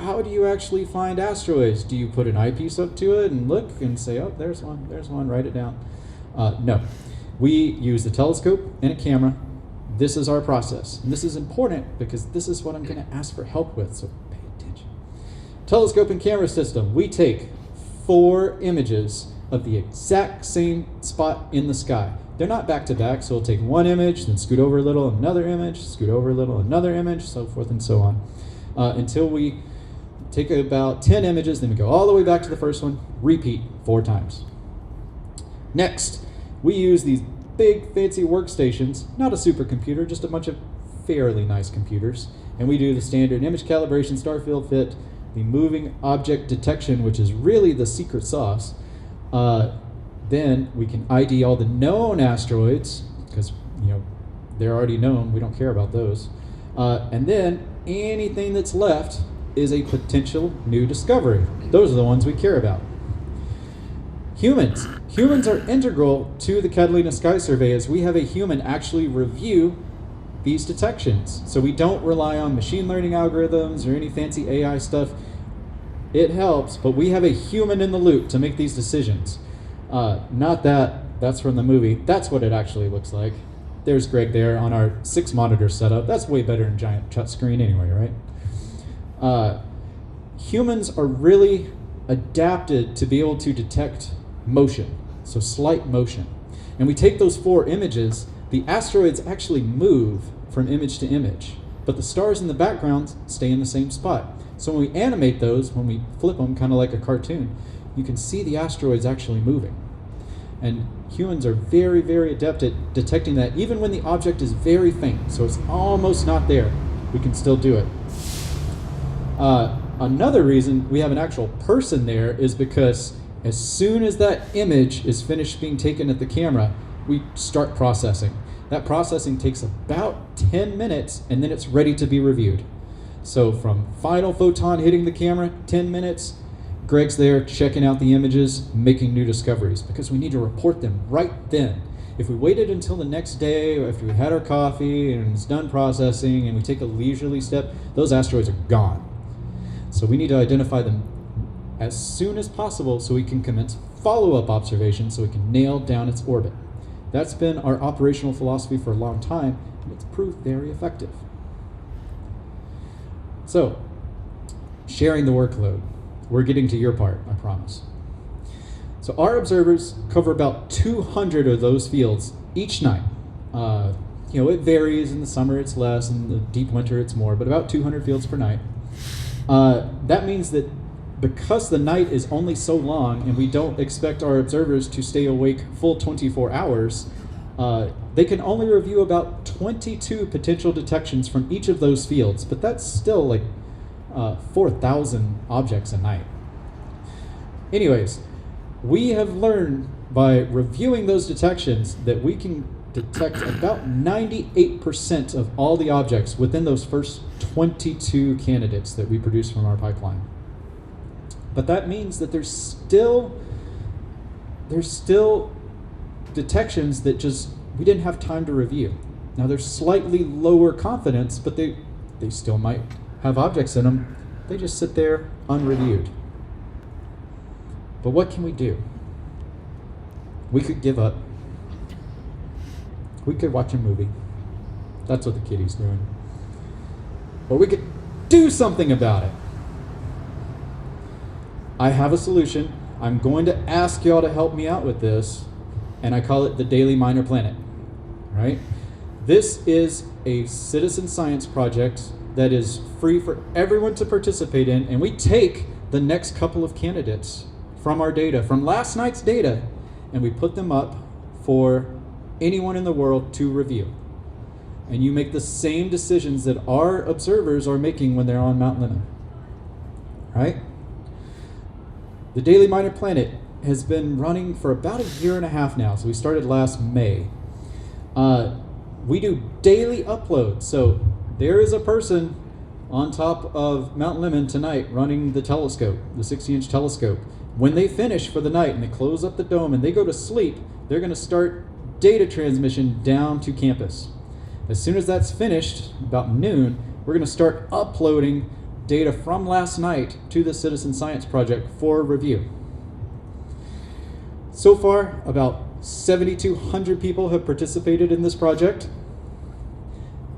How do you actually find asteroids? Do you put an eyepiece up to it and look and say, oh, there's one, write it down? No. We use the telescope and a camera. This is our process. And this is important because this is what I'm going to ask for help with, so pay attention. Telescope and camera system. We take 4 images of the exact same spot in the sky. they're not back to back, so we'll take one image, then scoot over a little, another image, scoot over a little, another image, so forth and so on, until we take about 10 images, then we go all the way back to the first one, repeat 4 times. Next, we use these big fancy workstations, not a supercomputer, just a bunch of fairly nice computers, and we do the standard image calibration, star field fit, the moving object detection, which is really the secret sauce. Then we can ID all the known asteroids, because they're already known, we don't care about those. And then anything that's left is a potential new discovery. Those are the ones we care about. Humans. Humans are integral to the Catalina Sky Survey, as we have a human actually review these detections. So we don't rely on machine learning algorithms or any fancy AI stuff. It helps, but we have a human in the loop to make these decisions. Not that's from the movie. That's what it actually looks like. There's Greg there on our 6 monitor setup. That's way better than giant touch screen anyway, right? Humans are really adapted to be able to detect motion, so slight motion. And we take those 4 images, the asteroids actually move from image to image, but the stars in the background stay in the same spot. So when we animate those, when we flip them kind of like a cartoon, you can see the asteroids actually moving. And humans are very, very adept at detecting that, even when the object is very faint, so it's almost not there, we can still do it. Another reason we have an actual person there is because as soon as that image is finished being taken at the camera, we start processing. That processing takes about 10 minutes, and then it's ready to be reviewed. So from final photon hitting the camera, 10 minutes, Greg's there checking out the images, making new discoveries, because we need to report them right then. If we waited until the next day, or after we had our coffee and it's done processing and we take a leisurely step, those asteroids are gone. So we need to identify them as soon as possible so we can commence follow-up observations so we can nail down its orbit. That's been our operational philosophy for a long time, and it's proved very effective. So, sharing the workload. We're getting to your part, I promise. So our observers cover about 200 of those fields each night. It varies. In the summer it's less, in the deep winter it's more, but about 200 fields per night. That means that because the night is only so long and we don't expect our observers to stay awake full 24 hours, they can only review about 22 potential detections from each of those fields, but that's still like 4,000 objects a night. Anyways, we have learned by reviewing those detections that we can detect about 98% of all the objects within those first 22 candidates that we produce from our pipeline. But that means that there's still detections that just we didn't have time to review. Now they're slightly lower confidence, but they still might have objects in them. They just sit there unreviewed. But what can we do? We could give up. We could watch a movie. That's what the kitty's doing. Or we could do something about it. I have a solution. I'm going to ask y'all to help me out with this, and I call it the Daily Minor Planet. Right? This is a citizen science project that is free for everyone to participate in, and we take the next couple of candidates from our data, from last night's data, and we put them up for anyone in the world to review. And you make the same decisions that our observers are making when they're on Mount Lemmon. Right? The Daily Minor Planet has been running for about 1.5 years now, so we started last May. We do daily uploads, so there is a person on top of Mount Lemmon tonight running the telescope, the 60-inch telescope. When they finish for the night and they close up the dome and they go to sleep, they're going to start data transmission down to campus. As soon as that's finished, about noon, we're going to start uploading data from last night to the Citizen Science Project for review. So far, about 7,200 people have participated in this project.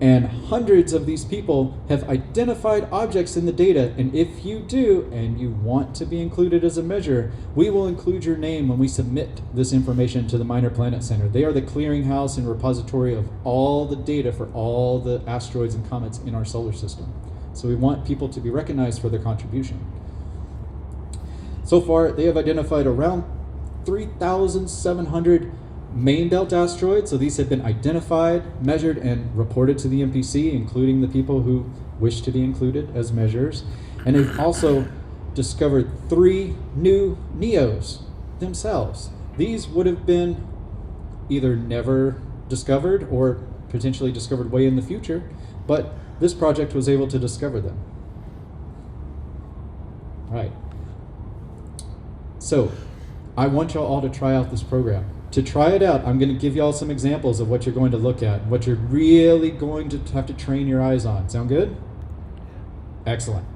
And hundreds of these people have identified objects in the data, and if you do, and you want to be included as a measure, we will include your name when we submit this information to the Minor Planet Center. They are the clearinghouse and repository of all the data for all the asteroids and comets in our solar system. So we want people to be recognized for their contribution. So far, they have identified around 3,700 main belt asteroids. So these have been identified, measured, and reported to the MPC, including the people who wish to be included as measurers. And they've also discovered 3 new NEOs themselves. These would have been either never discovered or potentially discovered way in the future, but this project was able to discover them. All right. So I want y'all all to try out this program. To try it out, I'm going to give y'all some examples of what you're going to look at, what you're really going to have to train your eyes on. Sound good? Excellent.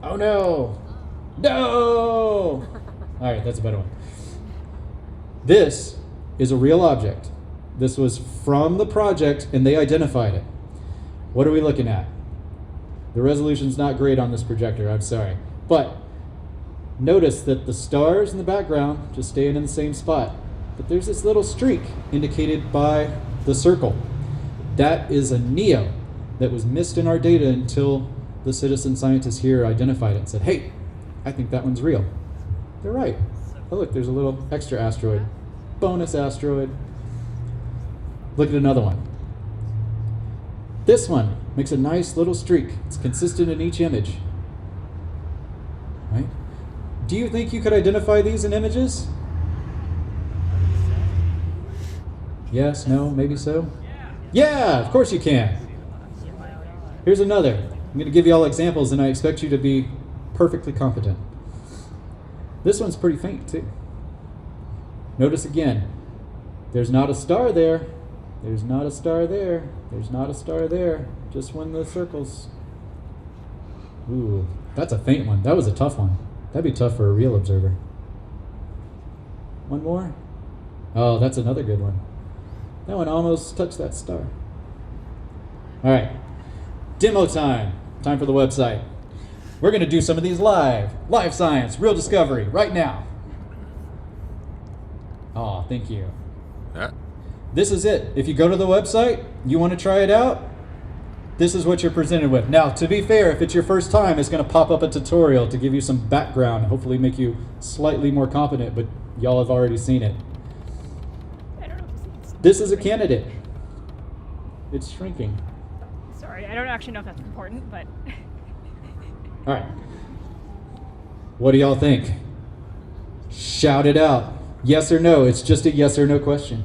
Oh no! No! All right, that's a better one. This is a real object. This was from the project and they identified it. What are we looking at? The resolution's not great on this projector, I'm sorry. But notice that the stars in the background just staying in the same spot. But there's this little streak indicated by the circle. That is a NEO that was missed in our data until the citizen scientists here identified it and said, hey, I think that one's real. They're right. Oh look, there's a little extra asteroid. Bonus asteroid. Look at another one. This one makes a nice little streak. It's consistent in each image. Right? Do you think you could identify these in images? Yes, no, maybe so? Yeah, of course you can. Here's another. I'm going to give you all examples and I expect you to be perfectly competent. This one's pretty faint too. Notice again, there's not a star there. There's not a star there. There's not a star there. Just one of the circles. Ooh, that's a faint one. That was a tough one. That'd be tough for a real observer. One more. Oh, that's another good one. That one almost touched that star. All right, demo time. Time for the website. We're going to do some of these live science, real discovery, right now. Oh, thank you. Yeah. This is it. If you go to the website, you want to try it out, this is what you're presented with. Now, to be fair, if it's your first time, it's going to pop up a tutorial to give you some background, hopefully make you slightly more competent, but y'all have already seen it. This is a candidate. It's shrinking. Sorry, I don't actually know if that's important, but... All right. What do y'all think? Shout it out. Yes or no. It's just a yes or no question.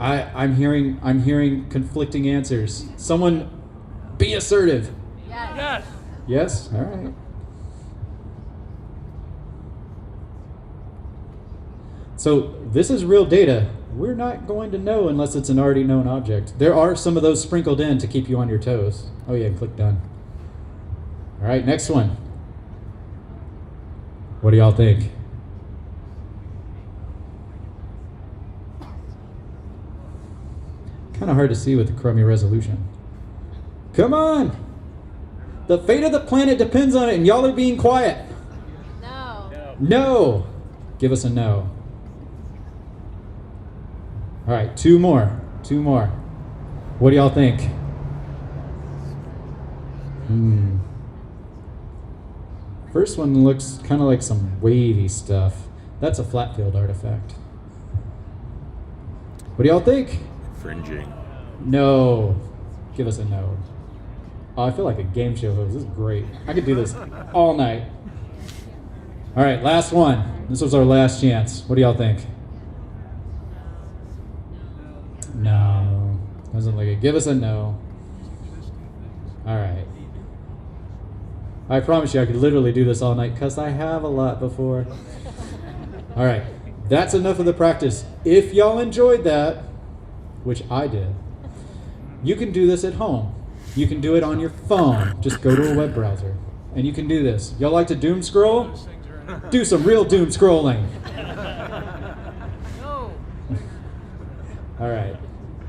I'm hearing conflicting answers. Someone be assertive. Yes. Yes? All right. So this is real data. We're not going to know unless it's an already known object. There are some of those sprinkled in to keep you on your toes. Oh yeah, click done. All right, next one. What do y'all think? Kind of hard to see with the crummy resolution. Come on! The fate of the planet depends on it, and y'all are being quiet. No. No! Give us a no. All right, two more. What do y'all think? First one looks kind of like some wavy stuff. That's a flat field artifact. What do y'all think? Fringing. No. Give us a no. Oh, I feel like a game show host. This is great. I could do this all night. All right, last one. This was our last chance. What do y'all think? No. Doesn't look it. Give us a no. All right. I promise you I could literally do this all night because I have a lot before. All right. That's enough of the practice. If y'all enjoyed that, which I did, you can do this at home. You can do it on your phone. Just go to a web browser and you can do this. Y'all like to doom scroll? Do some real doom scrolling. No. All right.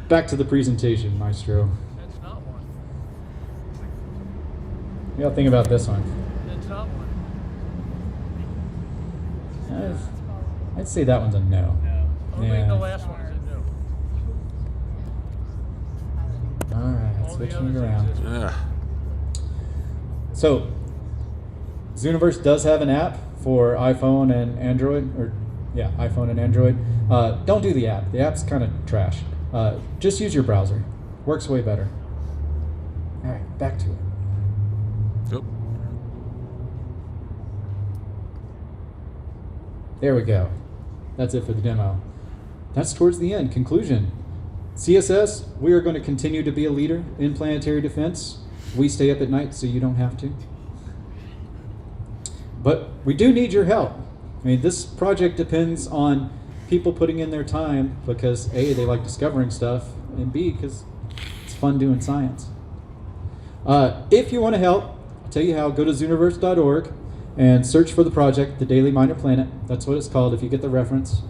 back to the presentation, Maestro. That's not one. What y'all think about this one? That's not one. I'd say that one's a no. Only Yeah. the last one is a no. All right, All the switching it others around. exist. Yeah. So, Zooniverse does have an app for iPhone and Android, iPhone and Android. Don't do the app. The app's kind of trash. Just use your browser. Works way better. All right, back to it. Yep. There we go. That's it for the demo. That's towards the end. Conclusion. CSS, we are going to continue to be a leader in planetary defense. We stay up at night so you don't have to. But we do need your help. I mean, this project depends on people putting in their time because A, they like discovering stuff, and B, because it's fun doing science. If you want to help, I'll tell you how. Go to zooniverse.org and search for the project, The Daily Minor Planet. That's what it's called if you get the reference.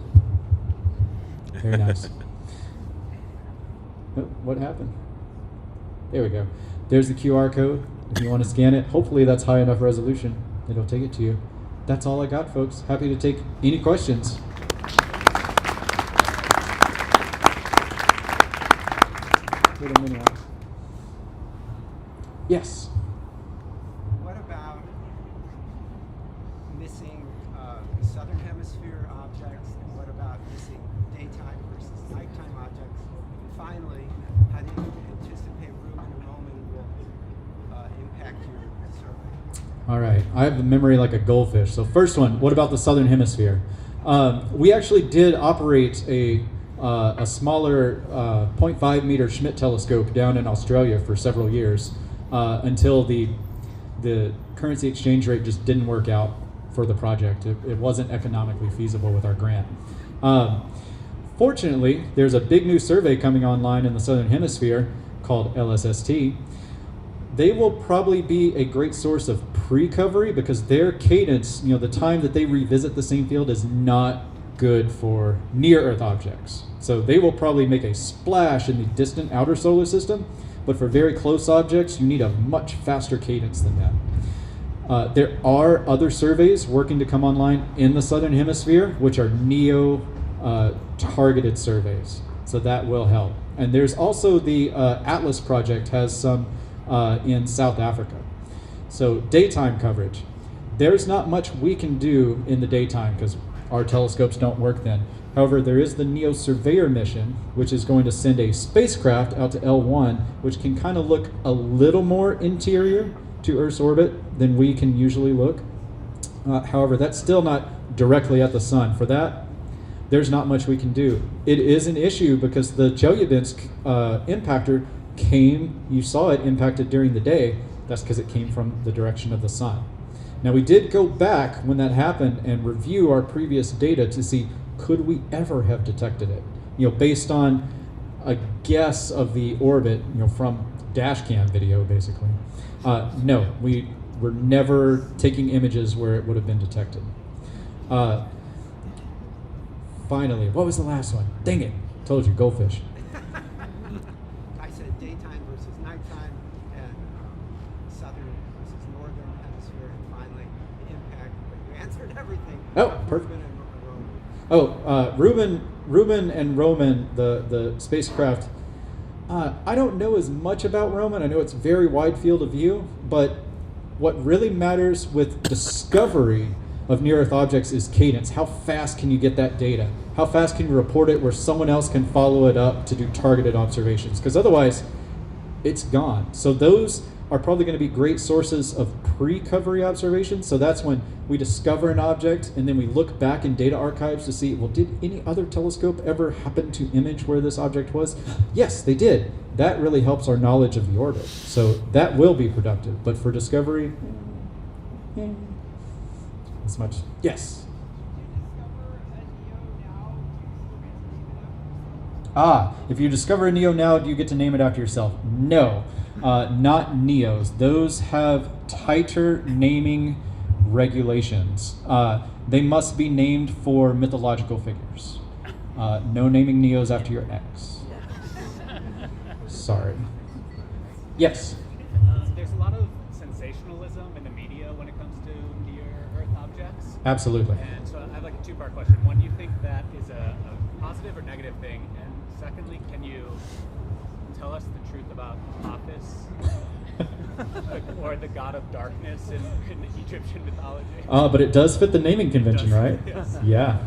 Very nice. Oh, what happened? There we go. There's the QR code if you want to scan it. Hopefully that's high enough resolution. It'll take it to you. That's all I got, folks. Happy to take any questions. Little mini one. Yes. What about missing the southern hemisphere objects, and what about missing daytime versus nighttime objects? And finally, how do you anticipate Reuben and Roman will impact your survey? All right, I have the memory like a goldfish. So first one, what about the southern hemisphere? We actually did operate a smaller 0.5 meter Schmidt telescope down in Australia for several years until the currency exchange rate just didn't work out for the project. It wasn't economically feasible with our grant. Fortunately, there's a big new survey coming online in the southern hemisphere called LSST. They will probably be a great source of pre-covery because their cadence, the time that they revisit the same field is not good for near-Earth objects. So they will probably make a splash in the distant outer solar system, but for very close objects, you need a much faster cadence than that. There are other surveys working to come online in the southern hemisphere, which are NEO targeted surveys. So that will help. And there's also the Atlas project has some in South Africa. So daytime coverage. There's not much we can do in the daytime because our telescopes don't work then. However, there is the NEO Surveyor mission, which is going to send a spacecraft out to L1, which can kind of look a little more interior to Earth's orbit than we can usually look. However, that's still not directly at the sun. For that, there's not much we can do. It is an issue because the Chelyabinsk impactor came, you saw it impacted during the day. That's because it came from the direction of the sun. Now we did go back when that happened and review our previous data to see could we ever have detected it, based on a guess of the orbit, from dash cam video basically. No, we were never taking images where it would have been detected. Finally, what was the last one? Dang it, told you, goldfish. I said daytime versus nighttime, and southern versus northern hemisphere, and finally the impact. But you answered everything. Oh, perfect. Reuben and Roman. Reuben and Roman, the spacecraft. I don't know as much about Roman. I know it's very wide field of view, but what really matters with discovery of near-Earth objects is cadence. How fast can you get that data? How fast can you report it where someone else can follow it up to do targeted observations? Because otherwise, it's gone. So those are probably going to be great sources of pre-covery observations. So that's when we discover an object and then we look back in data archives to see, well, did any other telescope ever happen to image where this object was? Yes, they did. That really helps our knowledge of the orbit. So that will be productive. But for discovery, as much. Yes? If you discover a NEO now, do you get to name it after yourself? No, not NEOs. Those have tighter naming regulations. They must be named for mythological figures. No naming NEOs after your ex. sorry. Yes. There's a lot of sensationalism in the media when it comes to near-Earth objects. Absolutely. And so I have like a two-part question. One, do you think that is a positive or negative thing? And secondly, can you tell us the truth about Apophis? Or the god of darkness in Egyptian mythology? But it does fit the naming convention, right? Yes. Yeah.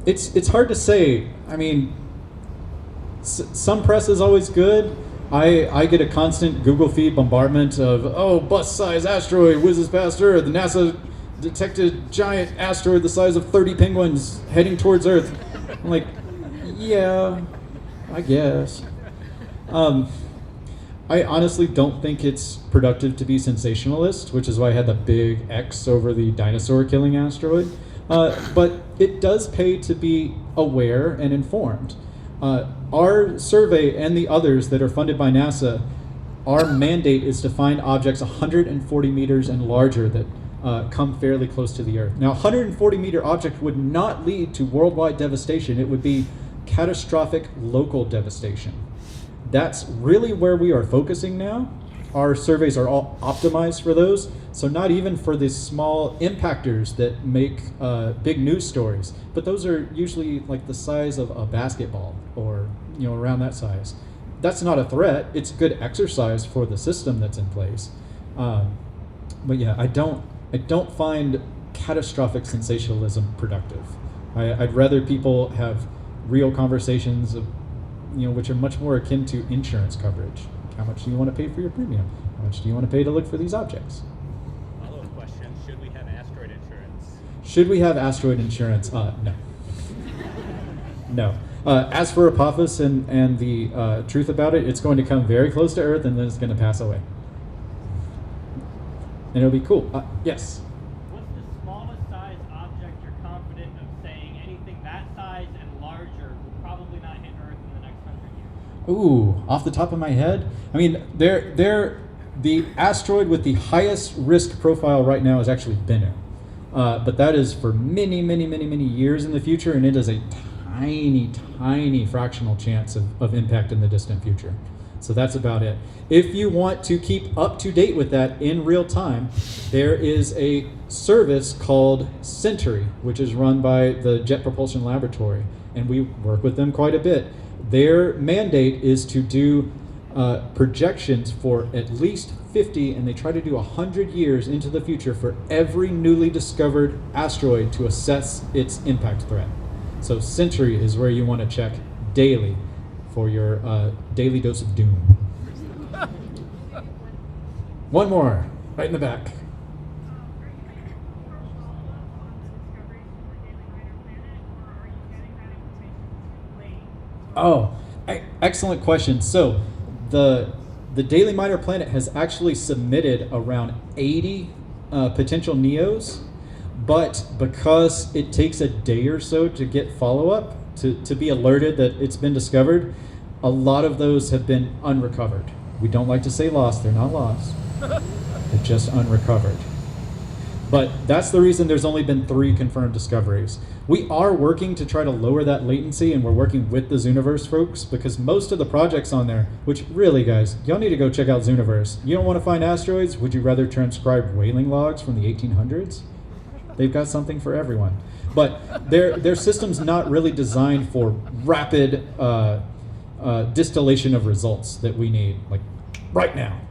It's hard to say. I mean, some press is always good. I get a constant Google feed bombardment of, bus-sized asteroid whizzes past Earth. NASA detected giant asteroid the size of 30 penguins heading towards Earth. I'm like, yeah, I guess. I honestly don't think it's productive to be sensationalist, which is why I had the big X over the dinosaur-killing asteroid. But it does pay to be aware and informed. Our survey and the others that are funded by NASA, our mandate is to find objects 140 meters and larger that come fairly close to the Earth. Now, a 140-meter object would not lead to worldwide devastation. It would be catastrophic local devastation. That's really where we are focusing now. Our surveys are all optimized for those, so not even for the small impactors that make big news stories, but those are usually like the size of a basketball or around that size. That's not a threat. It's good exercise for the system that's in place. But yeah, I don't find catastrophic sensationalism productive. I'd rather people have real conversations of, which are much more akin to insurance coverage. How much do you want to pay for your premium? How much do you want to pay to look for these objects? Follow-up question, should we have asteroid insurance? Should we have asteroid insurance? No. No. As for Apophis and the truth about it, it's going to come very close to Earth and then it's going to pass away. And it'll be cool. Yes? What's the smallest size object you're confident of saying anything that size and larger will probably not hit Earth in the next 100 years? Ooh, off the top of my head? I mean, the asteroid with the highest risk profile right now is actually Bennu. But that is for many, many, many, many years in the future, and it is a tiny, tiny fractional chance of impact in the distant future. So that's about it. If you want to keep up to date with that in real time, there is a service called Century, which is run by the Jet Propulsion Laboratory, and we work with them quite a bit. Their mandate is to do projections for at least 50, and they try to do 100 years into the future for every newly discovered asteroid to assess its impact threat. So Century is where you want to check daily for your daily dose of doom. One more, right in the back. Oh, excellent question. So the Daily Minor Planet has actually submitted around 80 potential NEOs, but because it takes a day or so to get follow-up, to be alerted that it's been discovered, a lot of those have been unrecovered. We don't like to say lost, they're not lost. They're just unrecovered. But that's the reason there's only been 3 confirmed discoveries. We are working to try to lower that latency, and we're working with the Zooniverse folks, because most of the projects on there, which really, guys, y'all need to go check out Zooniverse. You don't want to find asteroids? Would you rather transcribe whaling logs from the 1800s? They've got something for everyone. But their system's not really designed for rapid distillation of results that we need, like right now.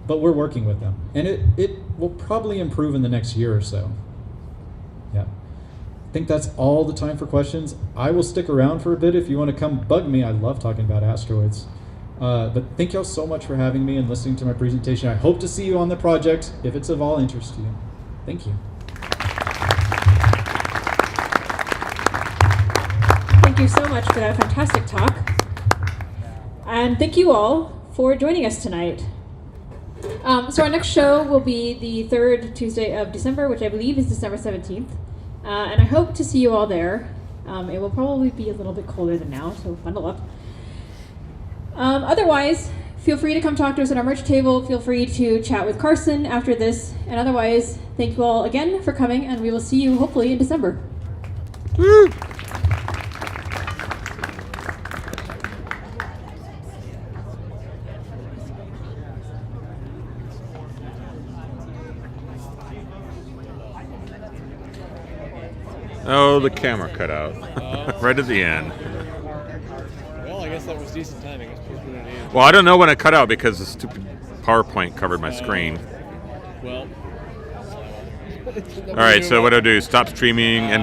But we're working with them, and it will probably improve in the next year or so. Yeah. I think that's all the time for questions. I will stick around for a bit if you want to come bug me. I love talking about asteroids. But thank y'all so much for having me and listening to my presentation. I hope to see you on the project if it's of all interest to you. Thank you. Thank you so much for that fantastic talk. And thank you all for joining us tonight. So our next show will be the 3rd Tuesday of December, which I believe is December 17th. And I hope to see you all there. It will probably be a little bit colder than now, so bundle up. Otherwise, feel free to come talk to us at our merch table. Feel free to chat with Carson after this. And otherwise, thank you all again for coming, and we will see you hopefully in December. Woo! Oh, the camera cut out. Right at the end. Well, I guess that was decent timing. I suppose we're gonna end. Well, I don't know when it cut out because the stupid PowerPoint covered my screen. Well. All right, so what do I do? Stop streaming and